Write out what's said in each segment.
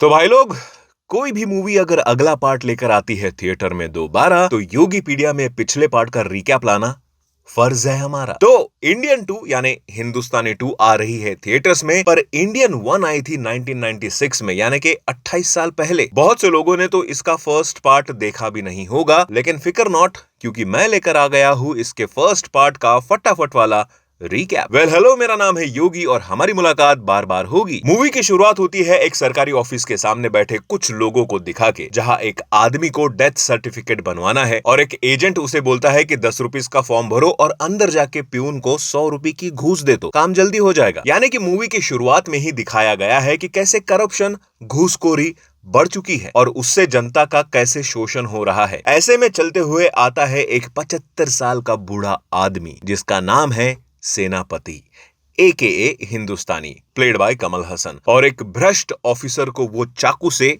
तो भाई लोग, कोई भी मूवी अगर अगला पार्ट लेकर आती है थिएटर में दोबारा, तो योगी पीडिया में पिछले पार्ट का रिकैप लाना फर्ज है हमारा। तो इंडियन 2 यानी हिंदुस्तानी 2 आ रही है थिएटर्स में, पर इंडियन 1 आई थी 1996 में, यानी कि 28 साल पहले। बहुत से लोगों ने तो इसका फर्स्ट पार्ट देखा भी नहीं होगा, लेकिन फिकर नॉट, क्योंकि मैं लेकर आ गया हूं इसके फर्स्ट पार्ट का फटाफट वाला रिकैप। वेल हेलो, मेरा नाम है योगी और हमारी मुलाकात बार बार होगी। मूवी की शुरुआत होती है एक सरकारी ऑफिस के सामने बैठे कुछ लोगों को दिखा के, जहां एक आदमी को डेथ सर्टिफिकेट बनवाना है और एक एजेंट उसे बोलता है कि 10 रुपीज का फॉर्म भरो और अंदर जाके प्यून को 100 रुपए की घूस दे दो, काम जल्दी हो जाएगा। यानी कि मूवी की शुरुआत में ही दिखाया गया है कि कैसे करप्शन, घूसखोरी बढ़ चुकी है और उससे जनता का कैसे शोषण हो रहा है। ऐसे में चलते हुए आता है एक 75 साल का बूढ़ा आदमी जिसका नाम है सेनापति AKA Hindustani, played by Kamal Haasan, और एक भ्रष्ट ऑफिसर को वो चाकू से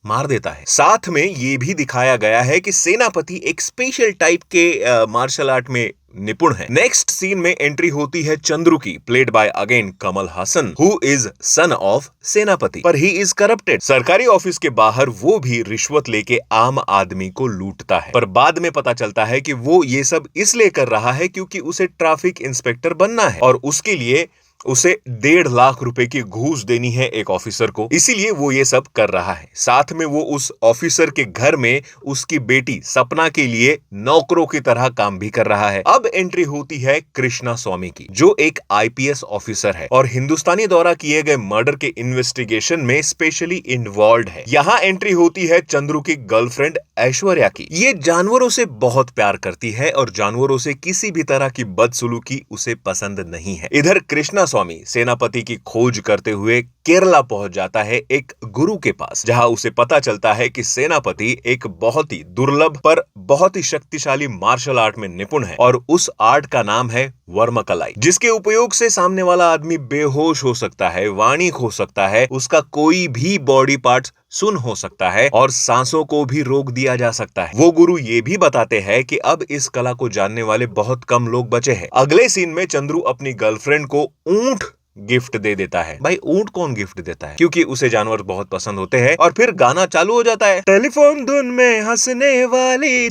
मार देता है। साथ में ये भी दिखाया गया है कि सेनापति एक स्पेशल टाइप के मार्शल आर्ट में निपुण है। नेक्स्ट सीन में एंट्री होती है चंद्रू की, played by again Kamal Haasan, who is son of Senapathi, पर ही इज करप्टेड। सरकारी ऑफिस के बाहर वो भी रिश्वत लेके आम आदमी को लूटता है, पर बाद में पता चलता है कि वो ये सब इसलिए कर रहा है क्योंकि उसे ट्रैफिक इंस्पेक्टर बनना है और उसके लिए उसे 1.5 लाख रुपए की घूस देनी है एक ऑफिसर को, इसीलिए वो ये सब कर रहा है। साथ में वो उस ऑफिसर के घर में उसकी बेटी सपना के लिए नौकरों की तरह काम भी कर रहा है। अब एंट्री होती है कृष्णा स्वामी की, जो एक IPS ऑफिसर है और हिंदुस्तानी द्वारा किए गए मर्डर के इन्वेस्टिगेशन में स्पेशली इन्वॉल्व है। यहाँ एंट्री होती है चंद्रू की गर्लफ्रेंड ऐश्वर्या की। ये जानवरों से बहुत प्यार करती है और जानवरों से किसी भी तरह की बदसलूकी उसे पसंद नहीं है। इधर कृष्णा स्वामी सेनापति की खोज करते हुए केरला पहुंच जाता है एक गुरु के पास, जहां उसे पता चलता है कि सेनापति एक बहुत ही दुर्लभ पर बहुत ही शक्तिशाली मार्शल आर्ट में निपुण है और उस आर्ट का नाम है वर्मकलाई, जिसके उपयोग से सामने वाला आदमी बेहोश हो सकता है, वाणी खो सकता है, उसका कोई भी बॉडी पार्ट सुन हो सकता है और सांसों को भी रोक दिया जा सकता है। वो गुरु ये भी बताते हैं कि अब इस कला को जानने वाले बहुत कम लोग बचे हैं। अगले सीन में चंद्रू अपनी गर्लफ्रेंड को ऊंट गिफ्ट दे देता है। भाई ऊंट कौन गिफ्ट देता है? क्योंकि उसे जानवर बहुत पसंद होते हैं। और फिर गाना चालू हो जाता है, टेलीफोन धुन में हंसने वाली,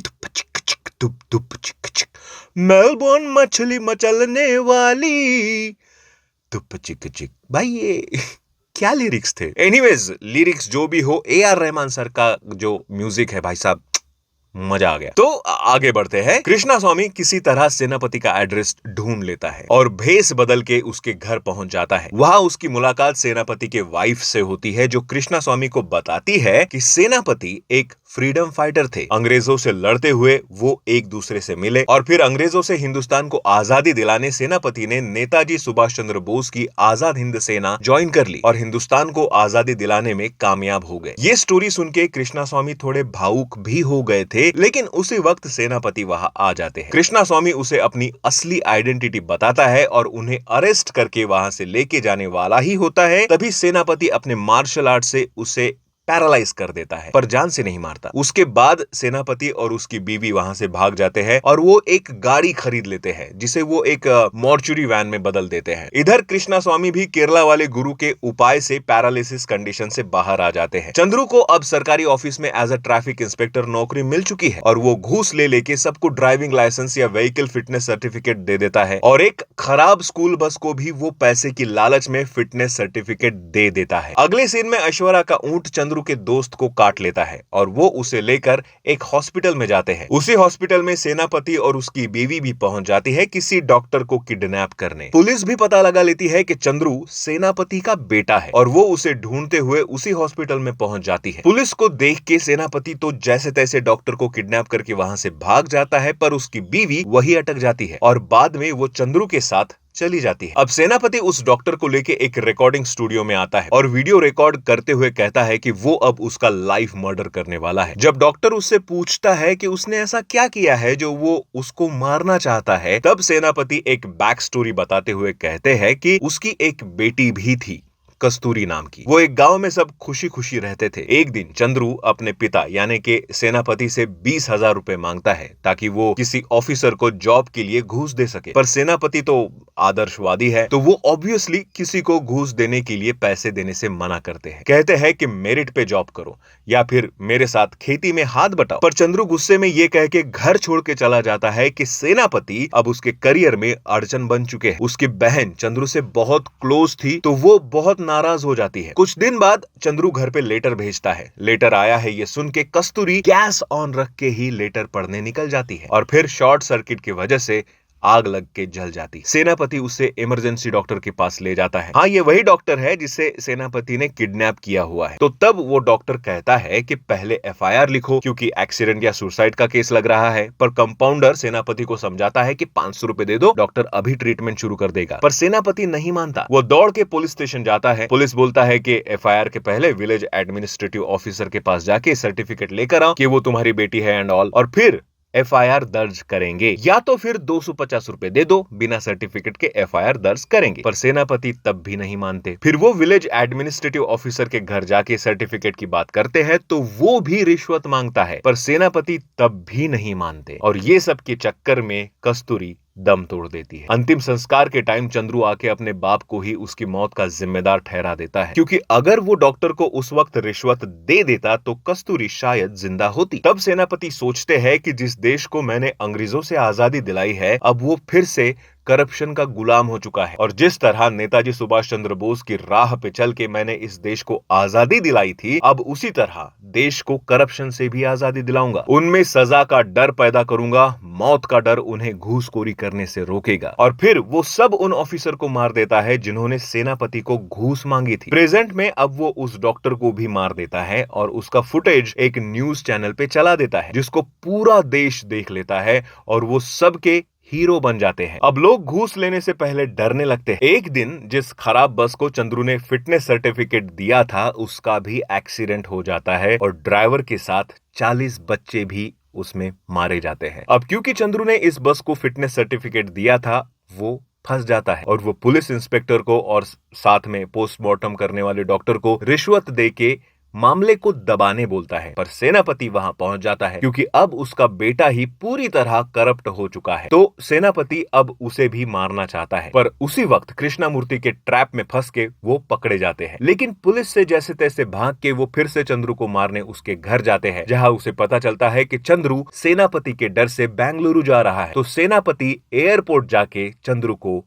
मेलबोर्न मछली मचलने वाली, तुप चिक चिक। भाई ये क्या लिरिक्स थे? एनीवेज, लिरिक्स जो भी हो, AR रहमान सर का जो म्यूजिक है भाई साहब, मजा आ गया। तो आगे बढ़ते हैं। कृष्णा स्वामी किसी तरह सेनापति का एड्रेस ढूंढ लेता है और भेस बदल के उसके घर पहुंच जाता है। वहां उसकी मुलाकात सेनापति के वाइफ से होती है, जो कृष्णा स्वामी को बताती है कि सेनापति एक फ्रीडम फाइटर थे। अंग्रेजों से लड़ते हुए वो एक दूसरे से मिले और फिर अंग्रेजों से हिंदुस्तान को आजादी दिलाने सेनापति ने नेताजी सुभाष चंद्र बोस की आजाद हिंद सेना ज्वाइन कर ली और हिंदुस्तान को आजादी दिलाने में कामयाब हो गए। ये स्टोरी सुन के कृष्णा स्वामी थोड़े भावुक भी हो गए थे, लेकिन उसी वक्त सेनापति वहां आ जाते हैं। कृष्णा स्वामी उसे अपनी असली आइडेंटिटी बताता है और उन्हें अरेस्ट करके वहां से लेके जाने वाला ही होता है। तभी सेनापति अपने मार्शल आर्ट से उसे पैरालाइज कर देता है, पर जान से नहीं मारता। उसके बाद सेनापति और उसकी बीवी वहां से भाग जाते हैं और वो एक गाड़ी खरीद लेते हैं, जिसे वो एक मॉर्चुरी वैन में बदल देते हैं। इधर कृष्णा स्वामी भी केरला वाले गुरु के उपाय से पैरालिसिस कंडीशन से बाहर आ जाते हैं। चंद्रू को अब सरकारी ऑफिस में एज अ ट्रैफिक इंस्पेक्टर नौकरी मिल चुकी है और वो घूस ले लेके सबको ड्राइविंग लाइसेंस या व्हीकल फिटनेस सर्टिफिकेट दे देता है और एक खराब स्कूल बस को भी वो पैसे की लालच में फिटनेस सर्टिफिकेट दे देता है। अगले सीन में ऐश्वर्या का ऊंट चंद्रू के दोस्त को काट लेता है और वो उसे लेकर एक हॉस्पिटल में जाते हैं। उसी हॉस्पिटल में सेनापति और उसकी बीवी भी पहुंच जाती है किसी डॉक्टर को किडनैप करने। पुलिस भी पता लगा लेती है कि चंद्रू सेनापति का बेटा है और वो उसे ढूंढते हुए उसी हॉस्पिटल में पहुंच जाती है। पुलिस को देख के सेनापति तो जैसे तैसे डॉक्टर को किडनैप करके वहां से भाग जाता है, पर उसकी बीवी वही अटक जाती है और बाद में वो चंद्रू के साथ चली जाती है। अब सेनापति उस डॉक्टर को लेके एक रिकॉर्डिंग स्टूडियो में आता है और वीडियो रिकॉर्ड करते हुए कहता है कि वो अब उसका लाइफ मर्डर करने वाला है। जब डॉक्टर उससे पूछता है कि उसने ऐसा क्या किया है जो वो उसको मारना चाहता है, तब सेनापति एक बैक स्टोरी बताते हुए कहते हैं कि उसकी एक बेटी भी थी, कस्तूरी नाम की। वो एक गांव में सब खुशी खुशी रहते थे। एक दिन चंद्रू अपने पिता यानी के सेनापति से 20,000 रुपए मांगता है ताकि वो किसी ऑफिसर को जॉब के लिए घूस दे सके। पर सेनापति तो आदर्शवादी है, तो वो ऑब्वियसली किसी को घूस देने के लिए पैसे देने से मना करते हैं। कहते हैं कि मेरिट पे जॉब करो या फिर मेरे साथ खेती में हाथ बटाओ। पर चंद्रू गुस्से में ये कह के घर छोड़ के चला जाता है कि सेनापति अब उसके करियर में अड़चन बन चुके हैं। उसकी बहन चंद्रू से बहुत क्लोज थी, तो वो बहुत नाराज हो जाती है। कुछ दिन बाद चंद्रू घर पे लेटर भेजता है। लेटर आया है ये सुन के कस्तूरी गैस ऑन रख के ही लेटर पढ़ने निकल जाती है और फिर शॉर्ट सर्किट की वजह से आग लग के जल जाती। सेनापति उसे इमरजेंसी डॉक्टर के पास ले जाता है। हाँ, ये वही डॉक्टर है जिसे सेनापति ने किडनैप किया हुआ है। तो तब वो डॉक्टर कहता है कि पहले एफआईआर लिखो क्योंकि एक्सीडेंट या सुसाइड का केस लग रहा है। पर कंपाउंडर सेनापति को समझाता है कि 500 रुपए दे दो, डॉक्टर अभी ट्रीटमेंट शुरू कर देगा। पर सेनापति नहीं मानता। वो दौड़ के पुलिस स्टेशन जाता है। पुलिस बोलता है कि एफआईआर के पहले विलेज एडमिनिस्ट्रेटिव ऑफिसर के पास जाके सर्टिफिकेट लेकर आओ कि वो तुम्हारी बेटी है एंड ऑल, और फिर एफआईआर दर्ज करेंगे, या तो फिर 250 रुपए दे दो, बिना सर्टिफिकेट के एफआईआर दर्ज करेंगे। पर सेनापति तब भी नहीं मानते। फिर वो विलेज एडमिनिस्ट्रेटिव ऑफिसर के घर जाके सर्टिफिकेट की बात करते हैं तो वो भी रिश्वत मांगता है, पर सेनापति तब भी नहीं मानते। और ये सब के चक्कर में कस्तूरी दम तोड़ देती है। अंतिम संस्कार के टाइम चंद्रू आके अपने बाप को ही उसकी मौत का जिम्मेदार ठहरा देता है, क्योंकि अगर वो डॉक्टर को उस वक्त रिश्वत दे देता तो कस्तूरी शायद जिंदा होती। तब सेनापति सोचते हैं कि जिस देश को मैंने अंग्रेजों से आजादी दिलाई है, अब वो फिर से करप्शन का गुलाम हो चुका है। और जिस तरह नेताजी सुभाष चंद्र बोस की राह पे चल के मैंने इस देश को आजादी दिलाई थी, अब उसी तरह देश को करप्शन से भी आजादी दिलाऊंगा। उनमें सजा का डर पैदा करूंगा, मौत का डर उन्हें घूसखोरी करने से रोकेगा। और फिर वो सब उन ऑफिसर को मार देता है जिन्होंने सेनापति को घूस मांगी थी। प्रेजेंट में अब वो उस डॉक्टर को भी मार देता है और उसका फुटेज एक न्यूज चैनल पे चला देता है, जिसको पूरा देश देख लेता है और वो सबके हीरो बन जाते हैं। अब लोग घूस लेने से पहले डरने लगते हैं। एक दिन जिस खराब बस को चंद्रू ने फिटनेस सर्टिफिकेट दिया था, उसका भी एक्सीडेंट हो जाता है और ड्राइवर के साथ 40 बच्चे भी उसमें मारे जाते हैं। अब क्योंकि चंद्रू ने इस बस को फिटनेस सर्टिफिकेट दिया था, वो फंस जाता है और वो पुलिस इंस्पेक्टर को और साथ में पोस्टमार्टम करने वाले डॉक्टर को रिश्वत दे के मामले को दबाने बोलता है। पर सेनापति वहां पहुंच जाता है क्योंकि अब उसका बेटा ही पूरी तरह करप्ट हो चुका है। तो सेनापति अब उसे भी मारना चाहता है, पर उसी वक्त कृष्णामूर्ति के ट्रैप में फंस के वो पकड़े जाते हैं। लेकिन पुलिस से जैसे तैसे भाग के वो फिर से चंद्रू को मारने उसके घर जाते हैं, जहां उसे पता चलता है कि चंद्रू सेनापति के डर से बेंगलुरु जा रहा है। तो सेनापति एयरपोर्ट जाके चंद्रू को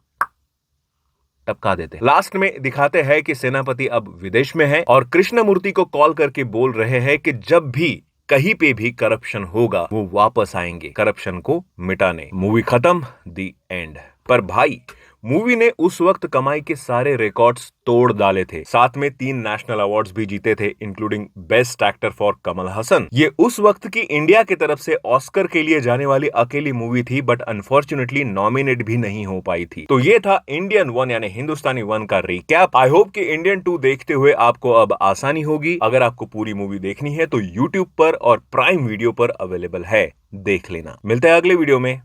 टपका देते हैं। लास्ट में दिखाते हैं कि सेनापति अब विदेश में है और कृष्णमूर्ति को कॉल करके बोल रहे हैं कि जब भी कहीं पे भी करप्शन होगा वो वापस आएंगे करप्शन को मिटाने। मूवी खत्म, दी एंड। पर भाई, मूवी ने उस वक्त कमाई के सारे रिकॉर्ड्स तोड़ डाले थे। साथ में 3 नेशनल अवार्ड्स भी जीते थे, including best actor for Kamal Haasan. ये उस वक्त की इंडिया की तरफ से ऑस्कर के लिए जाने वाली अकेली मूवी थी, बट अनफॉर्चुनेटली नॉमिनेट भी नहीं हो पाई थी। तो ये था इंडियन 1 यानी हिंदुस्तानी 1 का रिकैप। आई होप कि इंडियन 2 देखते हुए आपको अब आसानी होगी। अगर आपको पूरी मूवी देखनी है तो यूट्यूब पर और प्राइम वीडियो पर अवेलेबल है, देख लेना। मिलते हैं अगले वीडियो में,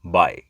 बाय।